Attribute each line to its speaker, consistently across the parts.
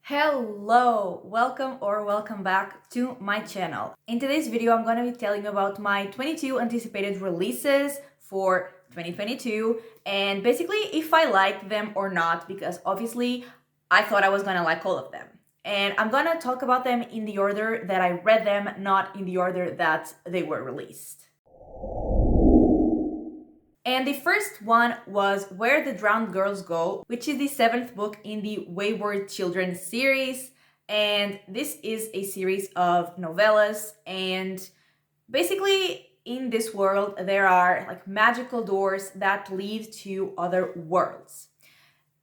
Speaker 1: Hello, welcome back to my channel. In today's video, I'm going to be telling you about my 22 anticipated releases for 2022 and basically if I like them or not, because obviously I thought I was going to like all of them. And I'm going to talk about them in the order that I read them, not in the order that they were released. And the first one was Where the Drowned Girls Go, which is the 7th book in the Wayward Children series. And this is a series of novellas. And basically, in this world, there are like magical doors that lead to other worlds.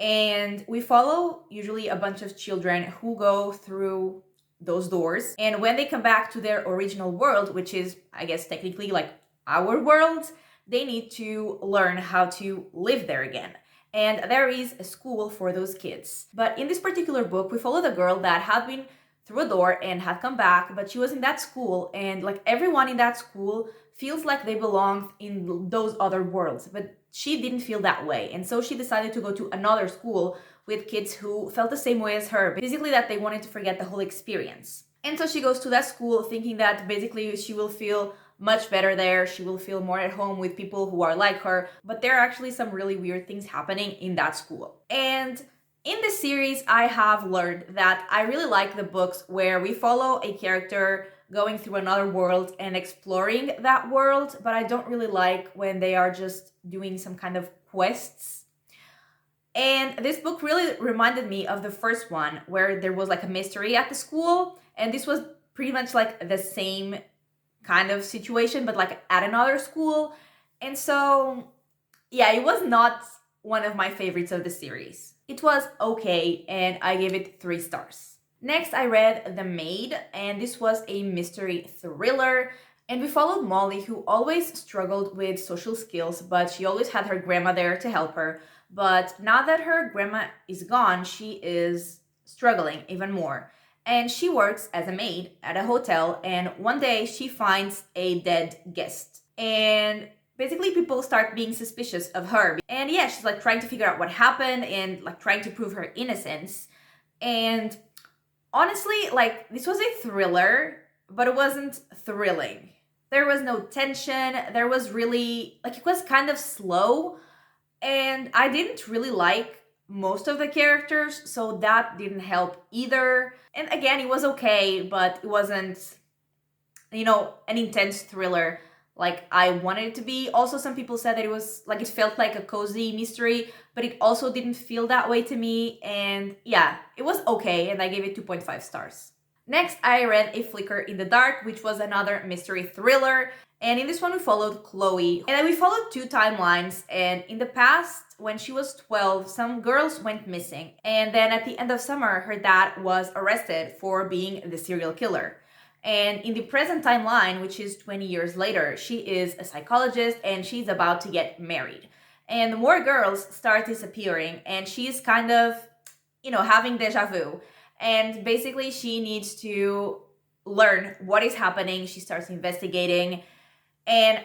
Speaker 1: And we follow usually a bunch of children who go through those doors. And when they come back to their original world, which is, I guess, technically like our world, they need to learn how to live there again. And there is a school for those kids. But in this particular book, we follow the girl that had been through a door and had come back, but she was in that school, and like everyone in that school feels like they belonged in those other worlds, but she didn't feel that way. And so she decided to go to another school with kids who felt the same way as her, basically that they wanted to forget the whole experience. And so she goes to that school thinking that basically she will feel much better there, she will feel more at home with people who are like her, but there are actually some really weird things happening in that school. And in this series, I have learned that I really like the books where we follow a character going through another world and exploring that world, but I don't really like when they are just doing some kind of quests. And this book really reminded me of the first one where there was like a mystery at the school, and this was pretty much like the same kind of situation, but like at another school. And so, yeah, it was not one of my favorites of the series. It was okay, and I gave it 3 stars. Next, I read The Maid, and this was a mystery thriller. And we followed Molly, who always struggled with social skills, but she always had her grandma there to help her. But now that her grandma is gone, she is struggling even more. And she works as a maid at a hotel, and one day she finds a dead guest. And basically people start being suspicious of her. And yeah, she's like trying to figure out what happened and like trying to prove her innocence. And honestly, like this was a thriller, but it wasn't thrilling. There was no tension. There was really, like, it was kind of slow. And I didn't really like most of the characters, so that didn't help either. And again, it was okay, but it wasn't, an intense thriller like I wanted it to be. Also, some people said that it was like, it felt like a cozy mystery, but it also didn't feel that way to me. And yeah, it was okay, and I gave it 2.5 stars. Next, I read A Flicker in the Dark, which was another mystery thriller. And in this one, we followed Chloe. And then we followed 2 timelines. And in the past, when she was 12, some girls went missing. And then at the end of summer, her dad was arrested for being the serial killer. And in the present timeline, which is 20 years later, she is a psychologist and she's about to get married. And more girls start disappearing, and she's kind of, having deja vu. And basically, she needs to learn what is happening. She starts investigating, and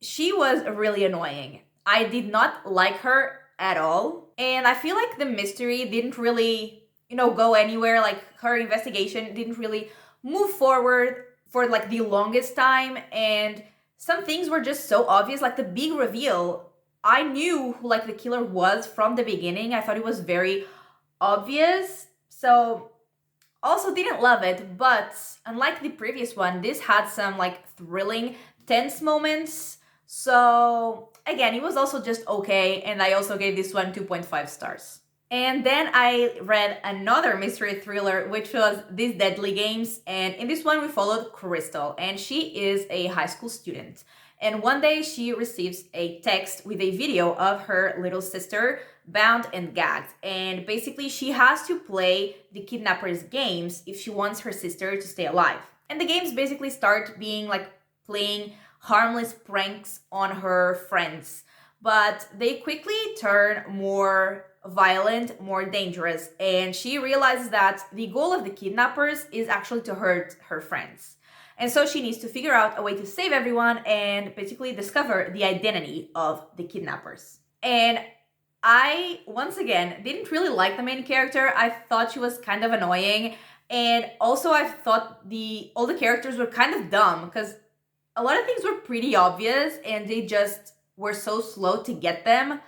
Speaker 1: she was really annoying. I did not like her at all. And I feel like the mystery didn't really, go anywhere. Like, her investigation didn't really move forward for like the longest time. And some things were just so obvious. Like the big reveal, I knew who like the killer was from the beginning. I thought it was very obvious. So also didn't love it, but unlike the previous one, this had some like thrilling, tense moments. So again, it was also just okay, and I also gave this one 2.5 stars. And then I read another mystery thriller, which was These Deadly Games. And in this one, we followed Crystal, and she is a high school student. And one day she receives a text with a video of her little sister bound and gagged. And basically she has to play the kidnappers' games if she wants her sister to stay alive. And the games basically start being like playing harmless pranks on her friends. But they quickly turn more violent, more dangerous. And she realizes that the goal of the kidnappers is actually to hurt her friends. And so she needs to figure out a way to save everyone and basically discover the identity of the kidnappers. And I, once again, didn't really like the main character. I thought she was kind of annoying. And also I thought all the characters were kind of dumb because a lot of things were pretty obvious and they just were so slow to get them.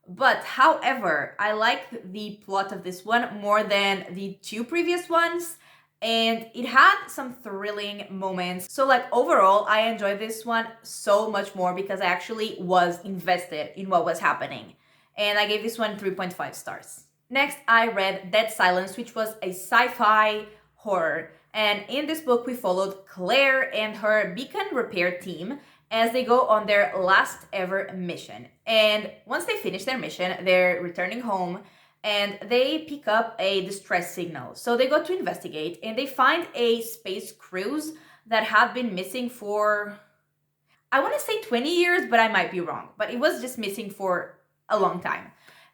Speaker 1: But however, I liked the plot of this one more than the two previous ones, and it had some thrilling moments. So like overall, I enjoyed this one so much more because I actually was invested in what was happening. And I gave this one 3.5 stars. Next, I read Dead Silence, which was a sci-fi horror. And in this book, we followed Claire and her beacon repair team as they go on their last ever mission. And once they finish their mission, they're returning home and they pick up a distress signal. So they go to investigate and they find a space cruise that had been missing for, I want to say 20 years, but I might be wrong. But it was just missing for a long time.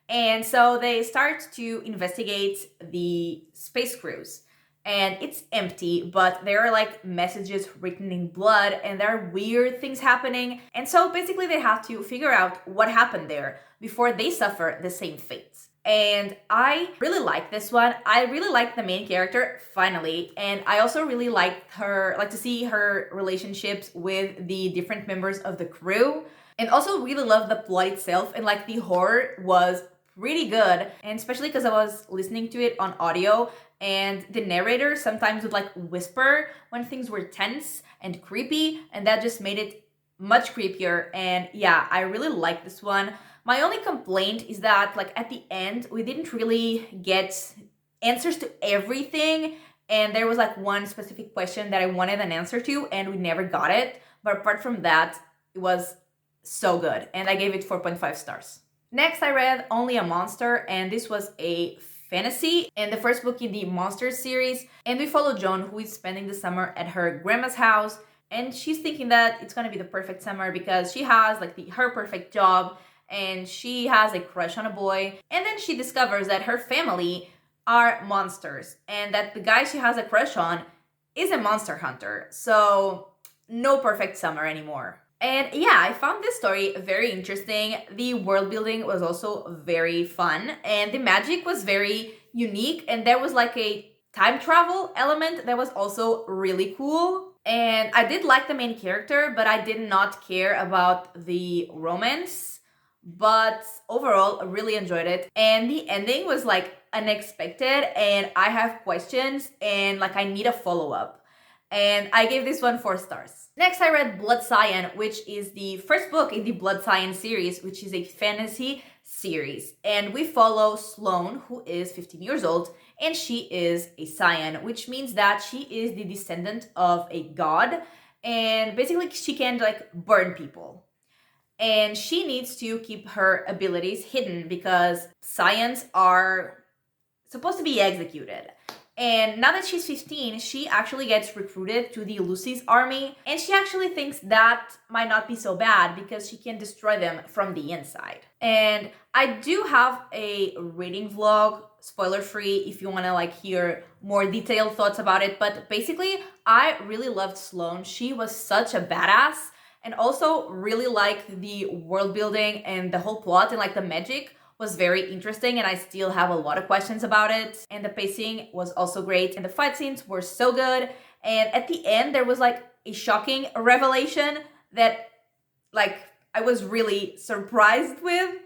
Speaker 1: And so they start to investigate the space cruise. And it's empty, but there are like messages written in blood and there are weird things happening. And so basically they have to figure out what happened there before they suffer the same fate. And I really like this one. I really like the main character, finally. And I also really liked to see her relationships with the different members of the crew. And also really love the plot itself, and like the horror was pretty good, and especially because I was listening to it on audio and the narrator sometimes would like whisper when things were tense and creepy, and that just made it much creepier. And yeah, I really like this one. My only complaint is that like at the end we didn't really get answers to everything, and there was like one specific question that I wanted an answer to and we never got it. But apart from that, it was so good, and I gave it 4.5 stars. Next, I read Only a Monster, and this was a fantasy and the first book in the Monsters series. And we follow Joan, who is spending the summer at her grandma's house, and she's thinking that it's gonna be the perfect summer because she has like her perfect job and she has a crush on a boy. And then she discovers that her family are monsters and that the guy she has a crush on is a monster hunter. So no perfect summer anymore. And yeah, I found this story very interesting. The world building was also very fun and the magic was very unique, and there was like a time travel element that was also really cool. And I did like the main character, but I did not care about the romance. But overall, I really enjoyed it. And the ending was like unexpected and I have questions and like I need a follow-up. And I gave this one 4 stars. Next, I read Blood Cyan, which is the first book in the Blood Cyan series, which is a fantasy series. And we follow Sloane, who is 15 years old, and she is a Cyan, which means that she is the descendant of a god. And basically, she can like burn people. And she needs to keep her abilities hidden because Cyans are supposed to be executed. And now that she's 15, she actually gets recruited to the Lucy's army. And she actually thinks that might not be so bad because she can destroy them from the inside. And I do have a reading vlog, spoiler free, if you want to like hear more detailed thoughts about it. But basically, I really loved Sloane. She was such a badass. And also really liked the world building and the whole plot and like the magic was very interesting, and I still have a lot of questions about it. And the pacing was also great, and the fight scenes were so good. And at the end, there was like a shocking revelation that like I was really surprised with.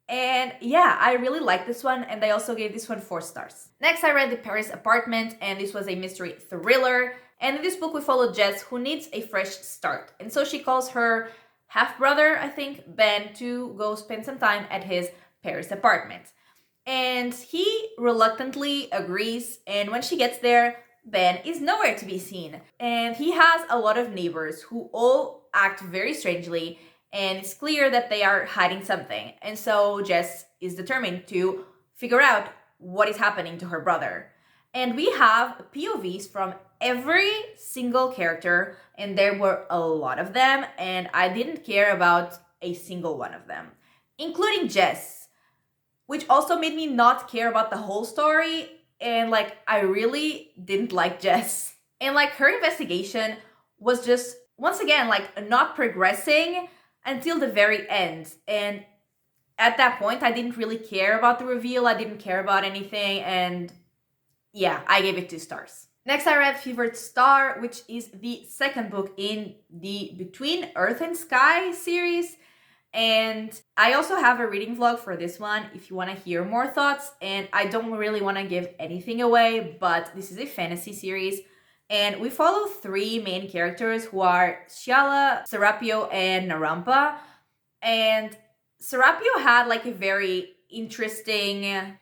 Speaker 1: And yeah, I really liked this one, and I also gave this one 4 stars. Next, I read The Paris Apartment, and this was a mystery thriller. And in this book, we follow Jess, who needs a fresh start. And so she calls her half-brother, I think, Ben, to go spend some time at his Paris apartment. And he reluctantly agrees, and when she gets there, Ben is nowhere to be seen. And he has a lot of neighbors who all act very strangely, and it's clear that they are hiding something. And so Jess is determined to figure out what is happening to her brother. And we have POVs from every single character, and there were a lot of them, and I didn't care about a single one of them, including Jess, which also made me not care about the whole story. And like, I really didn't like Jess. And like, her investigation was just, once again, like not progressing until the very end. And at that point, I didn't really care about the reveal. I didn't care about anything. And yeah, I gave it 2 stars. Next, I read Fevered Star, which is the second book in the Between Earth and Sky series. And I also have a reading vlog for this one if you want to hear more thoughts. And I don't really want to give anything away, but this is a fantasy series. And we follow 3 main characters who are Shyala, Serapio, and Narampa. And Serapio had like a very interesting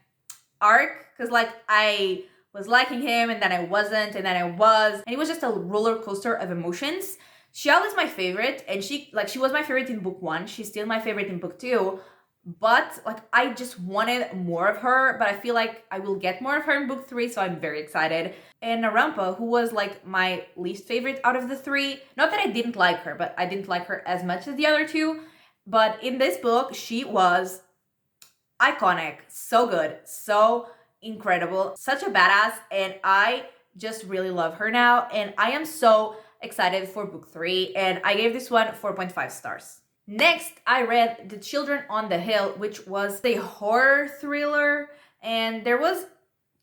Speaker 1: arc, because like I was liking him and then I wasn't and then I was, and it was just a roller coaster of emotions. Xiao is my favorite, and she was my favorite in book 1. She's still my favorite in book 2, but like I just wanted more of her, but I feel like I will get more of her in book 3, so I'm very excited. And Narampa, who was like my least favorite out of the 3, not that I didn't like her, but I didn't like her as much as the other 2, but in this book she was iconic, so good, so incredible, such a badass, and I just really love her now, and I am so excited for book 3, and I gave this one 4.5 stars. Next, I read The Children on the Hill, which was a horror thriller, and there was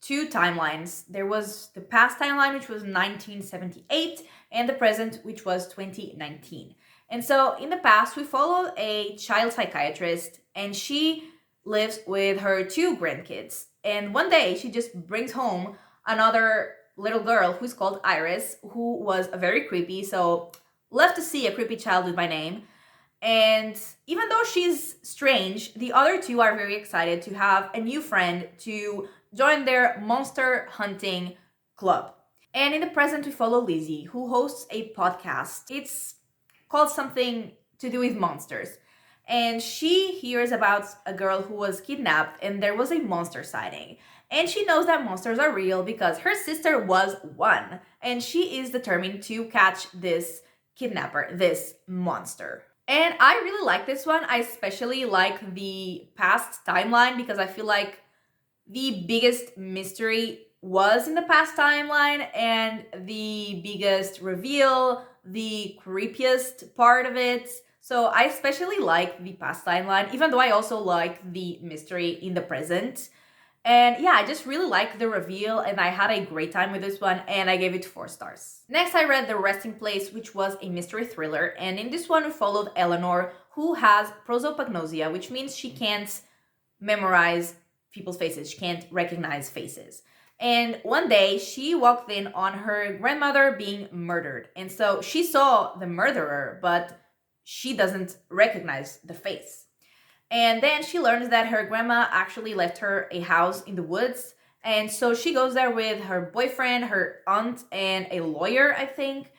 Speaker 1: 2 timelines. There was the past timeline, which was 1978, and the present, which was 2019. And so in the past, we followed a child psychiatrist, and she lives with her 2 grandkids. And one day, she just brings home another little girl who's called Iris, who was very creepy, so love to see a creepy child with my name. And even though she's strange, the other 2 are very excited to have a new friend to join their monster hunting club. And in the present, we follow Lizzie, who hosts a podcast. It's called something to do with monsters. And she hears about a girl who was kidnapped and there was a monster sighting. And she knows that monsters are real because her sister was one. And she is determined to catch this kidnapper, this monster. And I really like this one. I especially like the past timeline because I feel like the biggest mystery was in the past timeline, and the biggest reveal, the creepiest part of it. So I especially like the past timeline, even though I also like the mystery in the present. And yeah, I just really like the reveal, and I had a great time with this one, and I gave it 4 stars. Next, I read The Resting Place, which was a mystery thriller, and in this one we followed Eleanor, who has prosopagnosia, which means she can't memorize people's faces, she can't recognize faces. And one day, she walked in on her grandmother being murdered, and so she saw the murderer, but she doesn't recognize the face. And then she learns that her grandma actually left her a house in the woods. And so she goes there with her boyfriend, her aunt, and a lawyer, I think.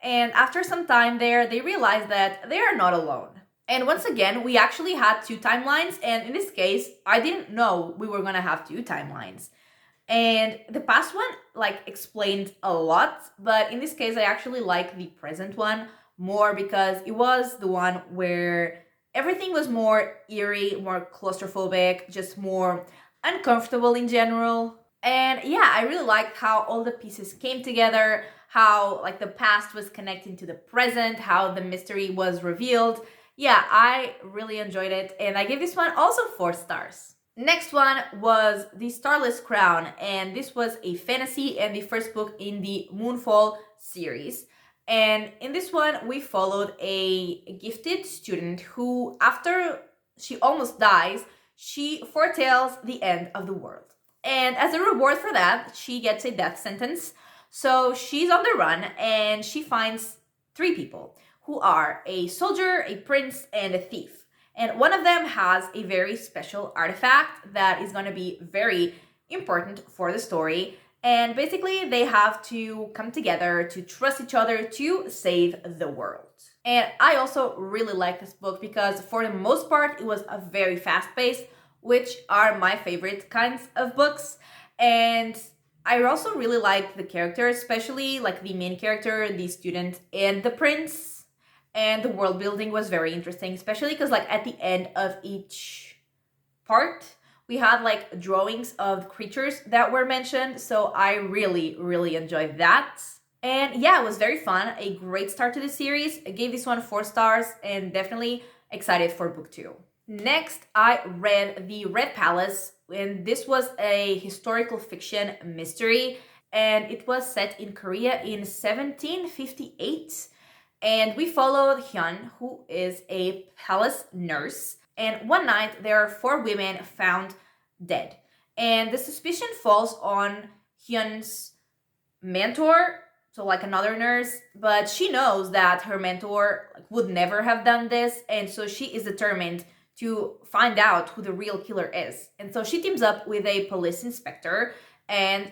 Speaker 1: And after some time there, they realize that they are not alone. And once again, we actually had 2 timelines. And in this case, I didn't know we were going to have 2 timelines. And the past one, explained a lot. But in this case, I actually like the present one more because it was the one where everything was more eerie, more claustrophobic, just more uncomfortable in general. And yeah, I really liked how all the pieces came together, how the past was connecting to the present, how the mystery was revealed. Yeah, I really enjoyed it, and I gave this one also 4 stars. Next one was The Starless Crown, and this was a fantasy and the first book in the Moonfall series. And in this one, we followed a gifted student who, after she almost dies, she foretells the end of the world. And as a reward for that, she gets a death sentence. So she's on the run, and she finds 3 people who are a soldier, a prince, and a thief. And one of them has a very special artifact that is going to be very important for the story. And basically, they have to come together to trust each other to save the world. And I also really like this book because for the most part, it was a very fast-paced, which are my favorite kinds of books. And I also really liked the characters, especially the main character, the student, and the prince. And the world building was very interesting, especially because at the end of each part, we had drawings of creatures that were mentioned, so I really, really enjoyed that. And yeah, it was very fun, a great start to the series. I gave this one 4 stars and definitely excited for book 2. Next, I read The Red Palace, and this was a historical fiction mystery, and it was set in Korea in 1758. And we followed Hyun, who is a palace nurse. And one night, there are four women found dead. And the suspicion falls on Hyun's mentor, so like another nurse, but she knows that her mentor would never have done this, and so she is determined to find out who the real killer is. And so she teams up with a police inspector, and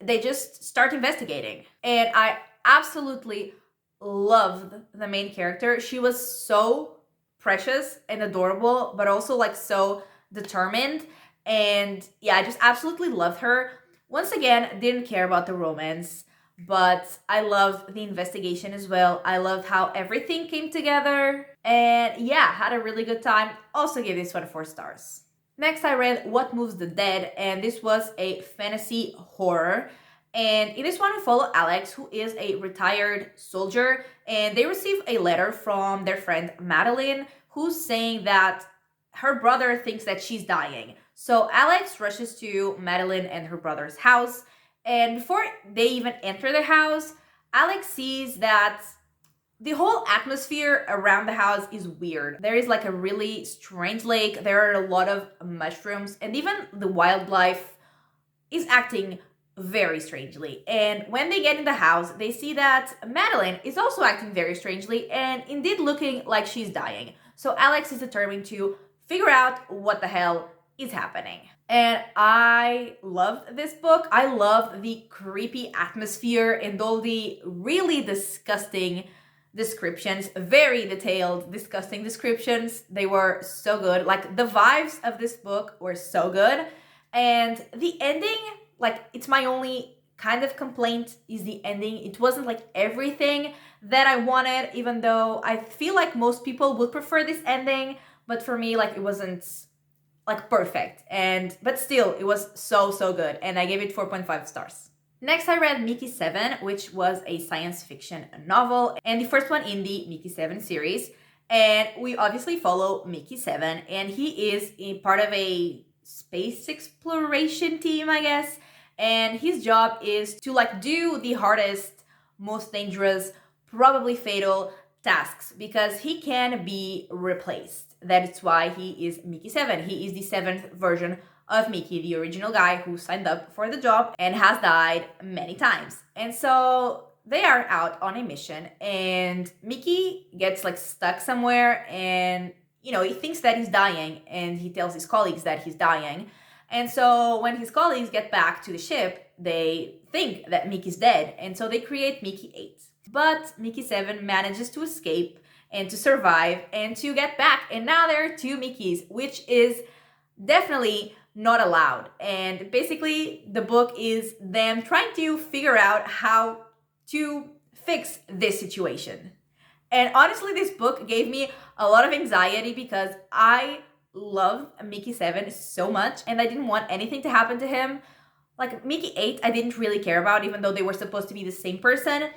Speaker 1: they just start investigating. And I absolutely loved the main character. She was so precious and adorable, but also like so determined. And yeah, I just absolutely loved her. Once again, didn't care about the romance, but I loved the investigation as well. I loved how everything came together. And yeah, had a really good time. Also gave this one 4 stars. Next, I read What Moves the Dead, and this was a fantasy horror. And in this one, we follow Alex, who is a retired soldier, and they receive a letter from their friend Madeline, who's saying that her brother thinks that she's dying. So Alex rushes to Madeline and her brother's house, and before they even enter the house, Alex sees that the whole atmosphere around the house is weird. There is like a really strange lake, there are a lot of mushrooms, and even the wildlife is acting very strangely. And when they get in the house, they see that Madeline is also acting very strangely and indeed looking like she's dying. So Alex is determined to figure out what the hell is happening. And I loved this book. I loved the creepy atmosphere and all the really disgusting descriptions, very detailed, disgusting descriptions. They were so good. Like the vibes of this book were so good. And the ending, like it's my only kind of complaint is the ending. It wasn't like everything that I wanted, even though I feel like most people would prefer this ending. But for me, like it wasn't like perfect. But still, it was so good. And I gave it 4.5 stars. Next, I read Mickey 7, which was a science fiction novel, and the first one in the Mickey 7 series. And we obviously follow Mickey 7, and he is a part of a space exploration team, I guess. And his job is to like do the hardest, most dangerous, probably fatal tasks because he can be replaced. That is why he is Mickey 7. He is the 7th version of Mickey, the original guy who signed up for the job and has died many times. And so they are out on a mission, and Mickey gets like stuck somewhere, and he thinks that he's dying, and he tells his colleagues that he's dying. And so when his colleagues get back to the ship, they think that Mickey's dead, and so they create Mickey 8. But Mickey 7 manages to escape and to survive and to get back, and now there are 2 Mickeys, which is definitely not allowed. And basically the book is them trying to figure out how to fix this situation. And honestly, this book gave me a lot of anxiety because I love Mickey 7 so much and I didn't want anything to happen to him. Like Mickey 8, I didn't really care about, even though they were supposed to be the same person.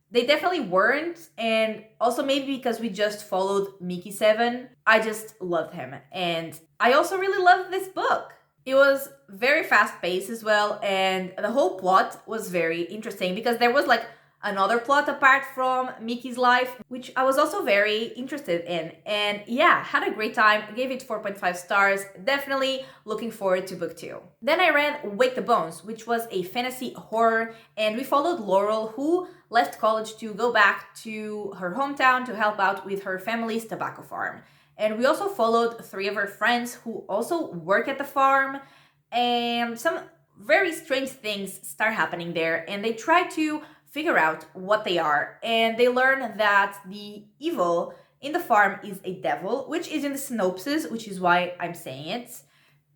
Speaker 1: They definitely weren't, and also maybe because we just followed Mickey 7, I just loved him. And I also really loved this book. It was very fast-paced as well, and the whole plot was very interesting because there was like another plot apart from Mickey's life, which I was also very interested in. And yeah, had a great time, gave it 4.5 stars, definitely looking forward to book 2. Then I read Wake the Bones, which was a fantasy horror, and we followed Laurel, who left college to go back to her hometown to help out with her family's tobacco farm. And we also followed 3 of her friends who also work at the farm, and some very strange things start happening there, and they try to figure out what they are, and they learn that the evil in the farm is a devil, which is in the synopsis, which is why I'm saying it.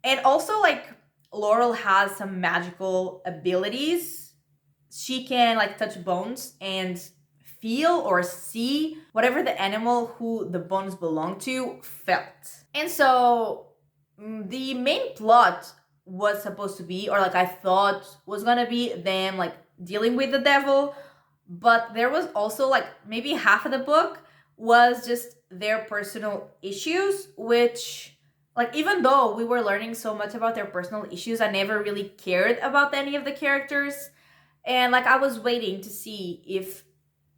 Speaker 1: And also, like, Laurel has some magical abilities. She can like touch bones and feel or see whatever the animal who the bones belong to felt. And so the main plot was supposed to be, or like I thought was gonna be, them like dealing with the devil, but there was also like maybe half of the book was just their personal issues, which Like, even though we were learning so much about their personal issues, I never really cared about any of the characters. And like, I was waiting to see if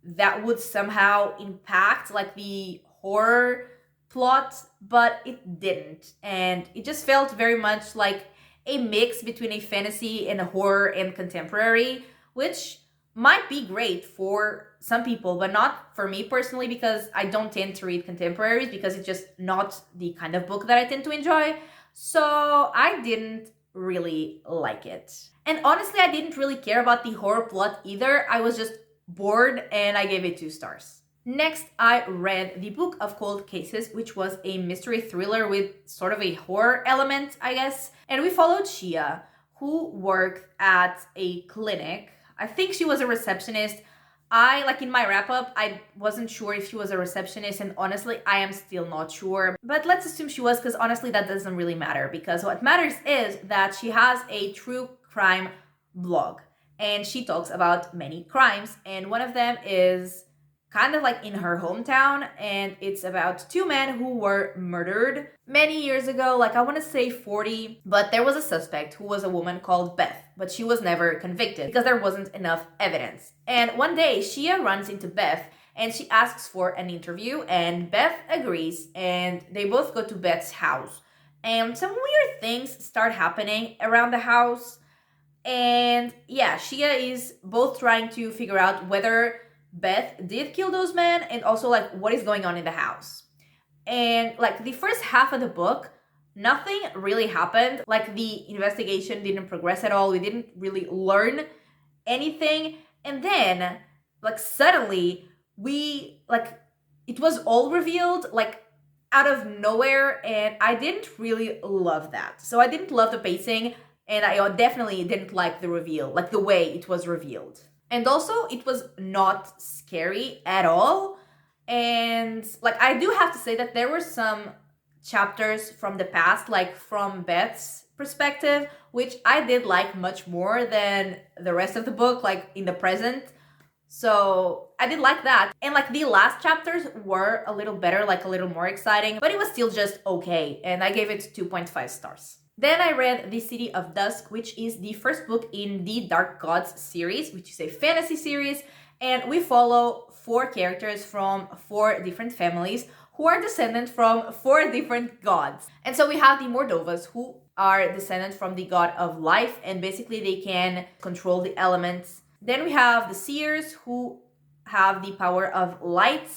Speaker 1: that would somehow impact like the horror plot, but it didn't. And it just felt very much like a mix between a fantasy and a horror and contemporary, which might be great for some people, but not for me personally, because I don't tend to read contemporaries because it's just not the kind of book that I tend to enjoy. So I didn't really like it. And honestly, I didn't really care about the horror plot either. I was just bored and I gave it 2 stars. Next, I read The Book of Cold Cases, which was a mystery thriller with sort of a horror element, I guess. And we followed Shia, who worked at a clinic. I think she was a receptionist. Like in my wrap up, I wasn't sure if she was a receptionist, and honestly, I am still not sure. But let's assume she was, because honestly, that doesn't really matter, because what matters is that she has a true crime blog and she talks about many crimes, and one of them is kind of like in her hometown, and it's about 2 men who were murdered many years ago, like I want to say 40, but there was a suspect who was a woman called Beth, but she was never convicted because there wasn't enough evidence. And one day Shia runs into Beth and she asks for an interview, and Beth agrees, and they both go to Beth's house, and some weird things start happening around the house. And yeah, Shia is both trying to figure out whether Beth did kill those men and also like what is going on in the house. And like the first half of the book, nothing really happened. Like the investigation didn't progress at all. We didn't really learn anything. And then like suddenly it was all revealed like out of nowhere, and I didn't really love that. So I didn't love the pacing, and I definitely didn't like the reveal, like the way it was revealed. And also, it was not scary at all. And like, I do have to say that there were some chapters from the past, like from Beth's perspective, which I did like much more than the rest of the book, like in the present. So I did like that. And like the last chapters were a little better, like a little more exciting, but it was still just okay. And I gave it 2.5 stars. Then I read The City of Dusk, which is the first book in the Dark Gods series, which is a fantasy series. And we follow 4 characters from 4 different families who are descendant from 4 different gods. And so we have the Mordovas, who are descendant from the god of life, and basically they can control the elements. Then we have the Seers, who have the power of light.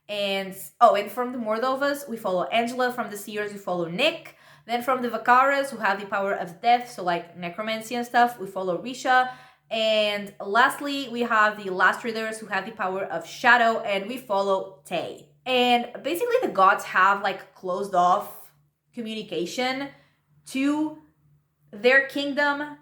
Speaker 1: And from the Mordovas, we follow Angela. From the Seers, we follow Nick. Then from the Vakaras, who have the power of death, so like necromancy and stuff, we follow Risha. And lastly, we have the Last Readers, who have the power of shadow, and we follow Tay. And basically the gods have like closed off communication to their kingdom,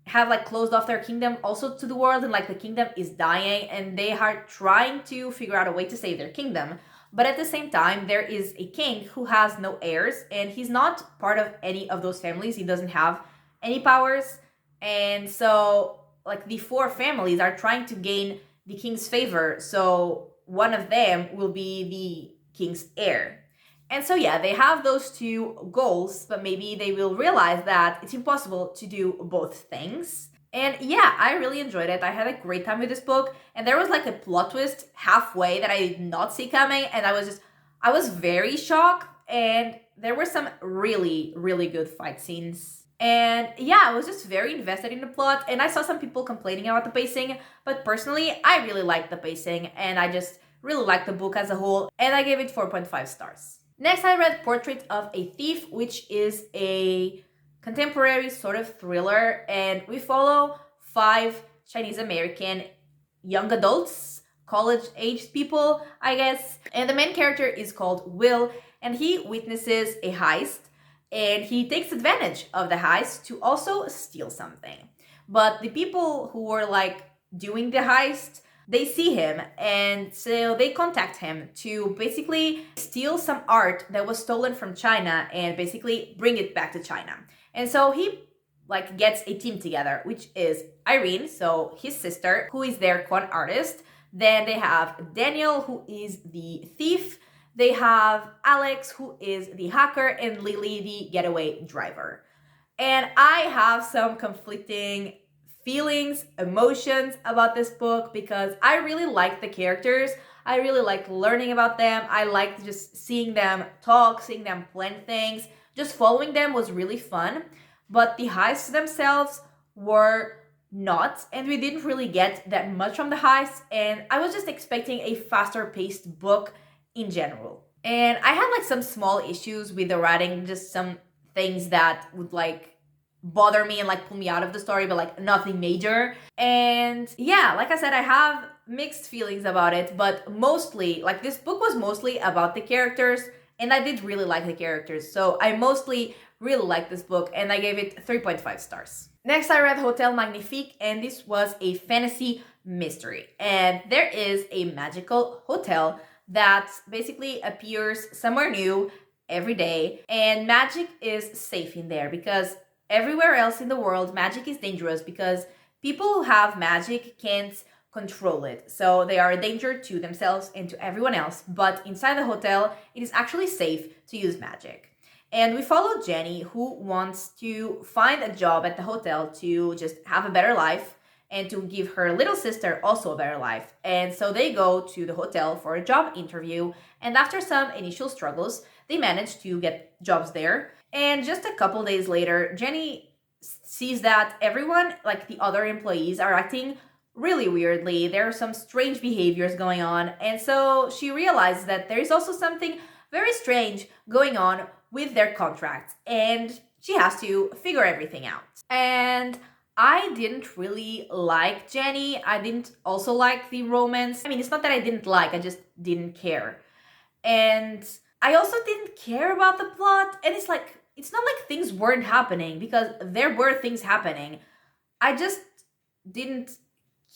Speaker 1: have like closed off their kingdom also to the world, and like the kingdom is dying, and they are trying to figure out a way to save their kingdom. But at the same time, there is a king who has no heirs, and he's not part of any of those families. He doesn't have any powers. And so like the 4 families are trying to gain the king's favor, so one of them will be the king's heir. And so yeah, they have those 2 goals, but maybe they will realize that it's impossible to do both things. And yeah, I really enjoyed it. I had a great time with this book, and there was like a plot twist halfway that I did not see coming, and I was very shocked, and there were some really, really good fight scenes. And yeah, I was just very invested in the plot, and I saw some people complaining about the pacing, but personally, I really liked the pacing, and I just really liked the book as a whole, and I gave it 4.5 stars. Next, I read Portrait of a Thief, which is a contemporary sort of thriller, and we follow 5 Chinese American young adults, college-aged people, I guess. And the main character is called Will, and he witnesses a heist, and he takes advantage of the heist to also steal something. But the people who were like doing the heist, they see him, and so they contact him to basically steal some art that was stolen from China and basically bring it back to China. And so he like gets a team together, which is Irene, so his sister, who is their con artist. Then they have Daniel, who is the thief. They have Alex, who is the hacker, and Lily, the getaway driver. And I have some conflicting feelings, emotions about this book because I really like the characters. I really like learning about them. I liked just seeing them talk, seeing them plan things. Just following them was really fun. But the heists themselves were not, and we didn't really get that much from the heists. And I was just expecting a faster paced book in general. And I had like some small issues with the writing, just some things that would like bother me and like pull me out of the story, but like nothing major. And yeah, like I said, I have mixed feelings about it, but mostly, like this book was mostly about the characters, and I did really like the characters. So I mostly really liked this book, and I gave it 3.5 stars. Next, I read Hotel Magnifique, and this was a fantasy mystery. And there is a magical hotel that basically appears somewhere new every day, and magic is safe in there because everywhere else in the world, magic is dangerous because people who have magic can't control it. So they are a danger to themselves and to everyone else. But inside the hotel, it is actually safe to use magic. And we follow Jenny, who wants to find a job at the hotel to just have a better life and to give her little sister also a better life. And so they go to the hotel for a job interview. And after some initial struggles, they manage to get jobs there. And just a couple days later, Jenny sees that everyone, like the other employees, are acting really weirdly. There are some strange behaviors going on. And so she realizes that there is also something very strange going on with their contracts. And she has to figure everything out. And I didn't really like Jenny. I didn't also like the romance. I mean, it's not that I didn't like, I just didn't care. And I also didn't care about the plot. And it's like, it's not like things weren't happening because there were things happening. I just didn't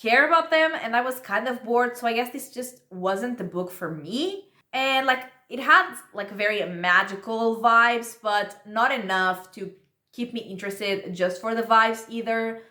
Speaker 1: care about them and I was kind of bored. So I guess this just wasn't the book for me. And like, it had like very magical vibes, but not enough to keep me interested just for the vibes either.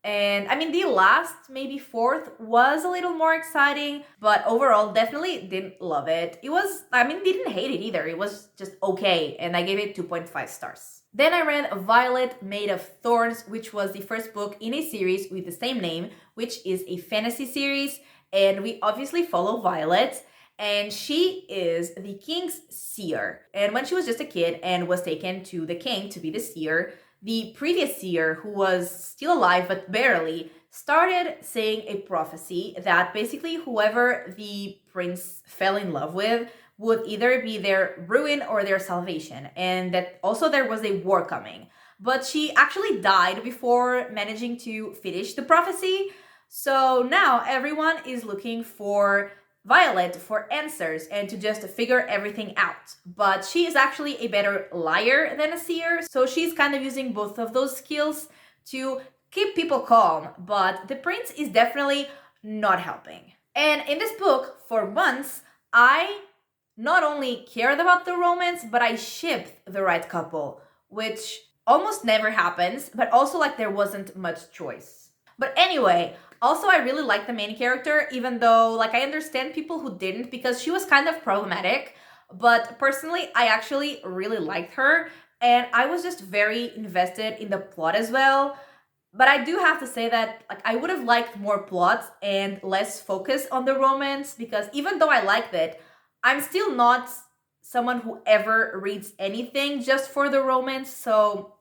Speaker 1: And I mean, the last, maybe fourth, was a little more exciting, but overall, definitely didn't love it. It was, I mean, didn't hate it either. It was just okay, and I gave it 2.5 stars. Then I read Violet Made of Thorns, which was the first book in a series with the same name, which is a fantasy series, and we obviously follow Violet. And she is the king's seer. And when she was just a kid and was taken to the king to be the seer, the previous seer, who was still alive but barely, started saying a prophecy that basically whoever the prince fell in love with would either be their ruin or their salvation, and that also there was a war coming. But she actually died before managing to finish the prophecy. So now everyone is looking for Violet for answers and to just figure everything out. But she is actually a better liar than a seer, so she's kind of using both of those skills to keep people calm, but the prince is definitely not helping. And in this book, for months, I not only cared about the romance, but I shipped the right couple, which almost never happens, but also like there wasn't much choice. But anyway, also I really like the main character, even though like I understand people who didn't because she was kind of problematic, but personally I actually really liked her and I was just very invested in the plot as well. But I do have to say that like I would have liked more plot and less focus on the romance, because even though I liked it, I'm still not someone who ever reads anything just for the romance, so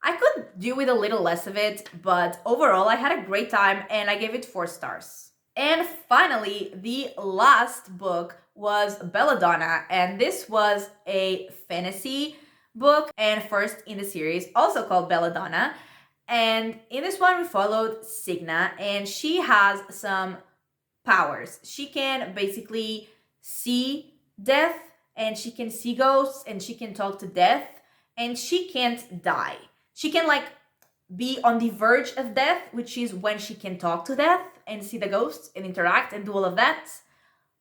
Speaker 1: I could do with a little less of it, but overall I had a great time and I gave it 4 stars. And finally, the last book was Belladonna, and this was a fantasy book and first in the series, also called Belladonna. And in this one we followed Signa, and she has some powers. She can basically see death, and she can see ghosts, and she can talk to death, and she can't die. She can like be on the verge of death, which is when she can talk to death and see the ghosts and interact and do all of that.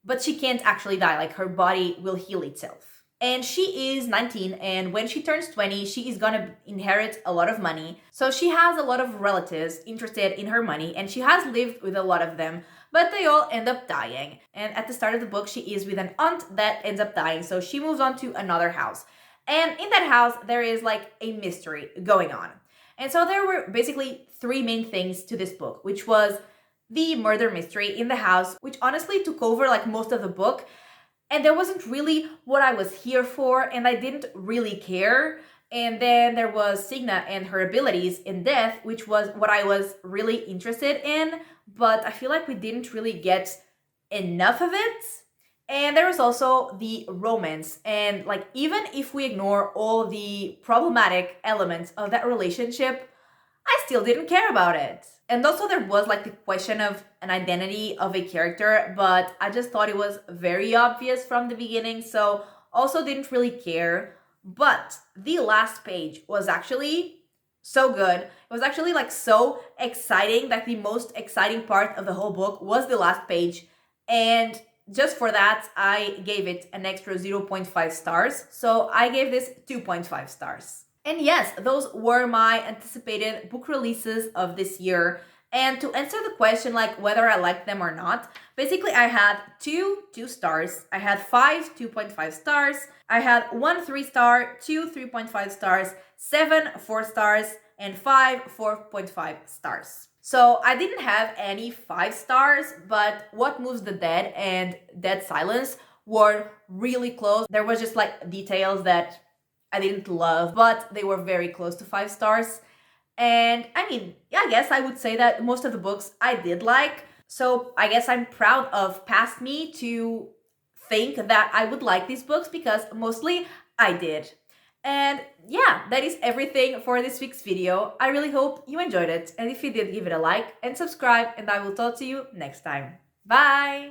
Speaker 1: But she can't actually die, like her body will heal itself. And she is 19, and when she turns 20, she is gonna inherit a lot of money. So she has a lot of relatives interested in her money, and she has lived with a lot of them, but they all end up dying. And at the start of the book, she is with an aunt that ends up dying, so she moves on to another house. And in that house, there is like a mystery going on. And so there were basically three main things to this book, which was the murder mystery in the house, which honestly took over like most of the book. And there wasn't really what I was here for, and I didn't really care. And then there was Signa and her abilities in Death, which was what I was really interested in, but I feel like we didn't really get enough of it. And there was also the romance, and like even if we ignore all the problematic elements of that relationship, I still didn't care about it. And also there was like the question of an identity of a character, but I just thought it was very obvious from the beginning, so also didn't really care. But the last page was actually so good. It was actually like so exciting that the most exciting part of the whole book was the last page. And just for that, I gave it an extra 0.5 stars. So I gave this 2.5 stars. And yes, those were my anticipated book releases of this year. And to answer the question, like whether I liked them or not, basically I had two stars, I had five 2.5 stars, I had one 3-star, two 3.5 stars, seven 4 stars, and five 4.5 stars. So I didn't have any 5 stars, but What Moves the Dead and Dead Silence were really close. There was just like details that I didn't love, but they were very close to 5 stars. And I mean, I guess I would say that most of the books I did like. So I guess I'm proud of past me to think that I would like these books because mostly I did. And yeah, that is everything for this week's video. I really hope you enjoyed it. And if you did, give it a like and subscribe, and I will talk to you next time. Bye!